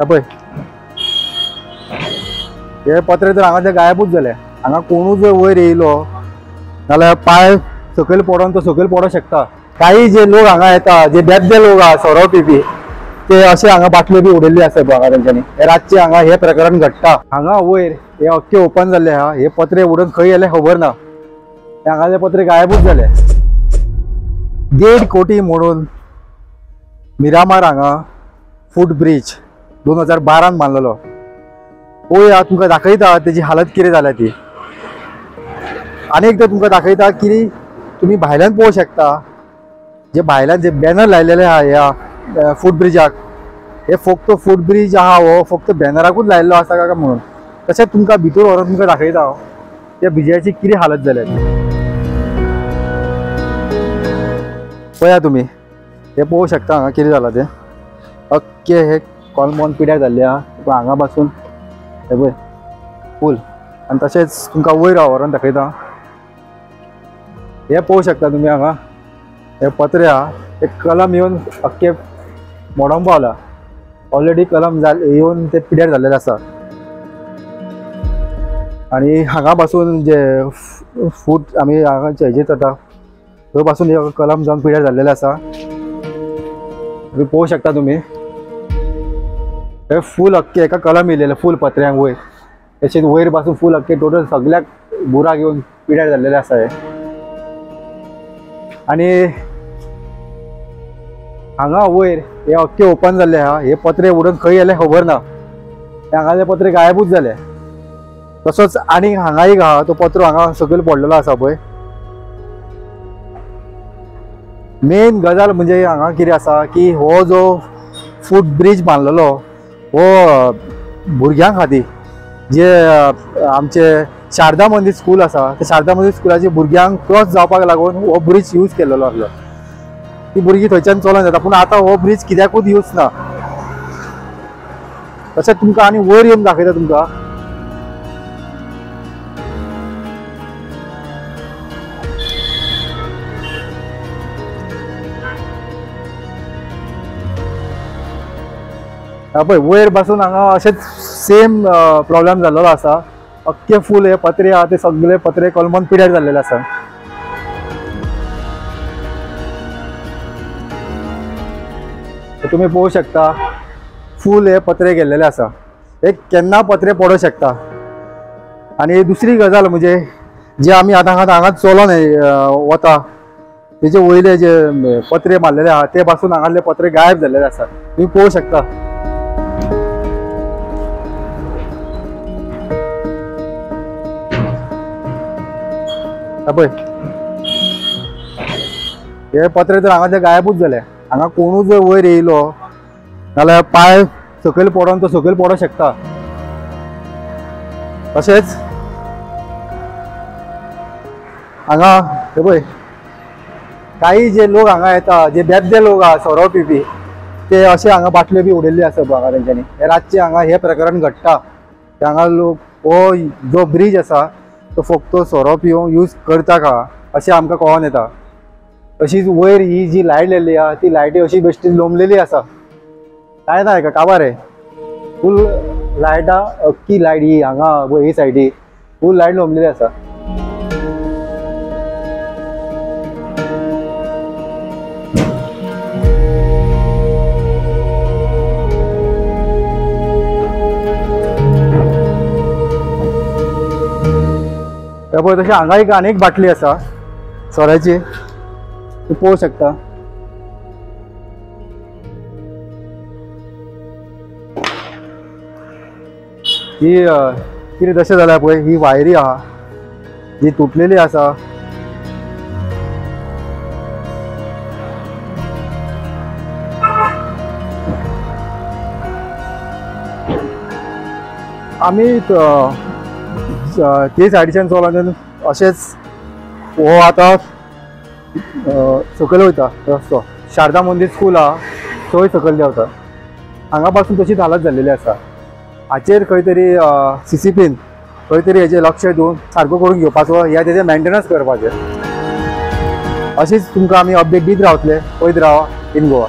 पळय हे पत्रे तर हांगा गायबूच झाले। हांगा कोणूच वयर येयलो नाल्यार पाय सकयल पडोन तो सकयल पडों शकता। काही जे लोक हांगा येता जे बेदले लोक आहा सोरो पिवपी ते अशे हांगा बाटल्यो बी उडयल्ली आसा हांगा तेंच्यांनी। हे रातचे हांगा हे प्रकरण घडटा। हांगा वयर हे अख्खे ओपन जाल्ले आहा। हे पत्रे उडून खंय गेले खबर ना। हांगाचे पत्रे गायबूच झाले। 1.5 कोटी म्हणून मिरामार हांगा फूट ब्रिज 2012 बांदलेलो। पळोवया तुमकां दाखयता तेजी हालत कितें जाल्या ती। आनी एकदां तुमकां दाखयता की तुम्ही भायल्यान पळोवंक शकता जे भायल्यान जे बॅनर लायलेले आहा ह्या फूट ब्रिजाक हे फक्त फूट ब्रिज आहा हो फक्त बॅनराकूच लायल्लो आसा काय म्हणून। तशेंच तुमकां भितर व्हरून तुमकां दाखयता हांव त्या ब्रिजाची कितें हालत जाल्या ती। पळया तुम्ही हे पळोवंक शकता हांगा कितें जालां तें। अख्खे हे कॉलमोन पिड्यार जाल्ले आहा। तुका हांगा पासून हे पळय फूल आनी तशेंच तुमकां वयर व्हरून दाखयता। हे पळोवंक शकता तुम्ही हांगा हे पत्रे आहा ते कलम येवन अख्खे मोडोंक पावला। ऑलरेडी कलम येवन ते पिड्यार जाल्लेले आसा आनी हांगा पासून जे फूट आमी हांगा हेजेर जाता थंय पासून हे कलम जावन पिड्यार जाल्लेले आसा। तुम्ही पळोवंक शकता तुम्ही हे फूल अख्खे एका कलम येयलेले फूल पत्र्यांक वयर तशेंच वयर पासून फूल अख्खे टोटल सगळ्याक बुराक येवन पिड्यार जाल्लेले आसा हे। आनी हांगा वयर हे अख्खे ओपन जाल्ले आहा। हे पत्रे उडून खंय गेले खबर ना। हांगाचे पत्रे गायबूच झाले। तसोच आनी हांगा एक आहा तो पत्रो हांगा सकयल पडलेलो आसा पळय। मेन गजाल म्हणजे हांगा कितें आसा की हो जो फूट ब्रिज बांदलेलो हो भुरग्यां खातीर जे आमचे शारदा मंदिर स्कूल आसा ते शारदा मंदिर स्कुलाचे भुरग्यांक क्रॉस जावपाक लागून हो ब्रिज यूज केल्लो आसलो। ती भुरगीं थंयच्यान चलोन येता पूण आतां हो ब्रिज कित्याकूच यूज ना। तशेंच तुमकां आनी वयर येवन दाखयता तुमकां पळय वयर पासून हांगा अशेंच सेम प्रॉब्लेम जाल्लो आसा। अख्खे फूल हे पत्रे आहा ते सगळे पत्रे कलमोन पिड्यार जाल्लेले आसा। तुम्ही पळोवंक शकता फूल हे पत्रे गेल्लेले आसा। हे केन्ना पत्रे पडों शकता। आनी दुसरी गजाल म्हणजे जे आमी आतां हांगा चलोन वता तेजे वयले जे पत्रे मारलेले आहा ते पासून हांगाले पत्रे गायब जाल्लेले आसा। तुम्ही पळोवंक शकता पळय हे पत्रे तर हांगा गायबूच झाले। हांगा कोणूच वयर येयलो नाल्यार पाय सकयल पडोन तो सकयल पडों शकता। तशेंच हांगा हे पळय काही जे लोक हांगा येता जे बेदले लोक आहा सोरो पिवपी ते अशे हांगा बाटल्यो बी उडयल्ली आसा हांगा तेंच्यांनी। हे रातचे हांगा हे प्रकरण घडटा। हांगा लोक हो जो ब्रिज आसा तो फक्त सोरो पिवंक यूज करता का अशें आमकां कळोन येता। तशीच वयर ही जी लायट लायल्ली आहा ती लायटी अशी बेश्टी लोंबलेली आसा काय ना काबार आहे फूल लायटा अख्खी लायट ही हांगा ही सायडी फूल लायट लोंबलेली आसा। पळय तशी हांगा एक आनी एक बाटली आसा सोऱ्याची तूं पळोवंक शकता। ही कितें तशें जाल्यार पळय ही वायरी आहा जी तुटलेली आसा। आमी ते सायडीच्यान चलोन अशेंच हो आतां सकयल वयता रस्तो शारदा मंदिर स्कूल आहा थंय सकयल देंवता। हांगा पासून तशीच हालत जाल्लेली आसा। हाचेर खंय तरी CCPन खंय तरी हेजेर लक्ष दिवन सारको करून घेवपाचो या तेजें मेंटेनन्स करपाचें। अशीच तुमकां आमी अपडेट दीत रावतले। पळयत रावा इन गोवा।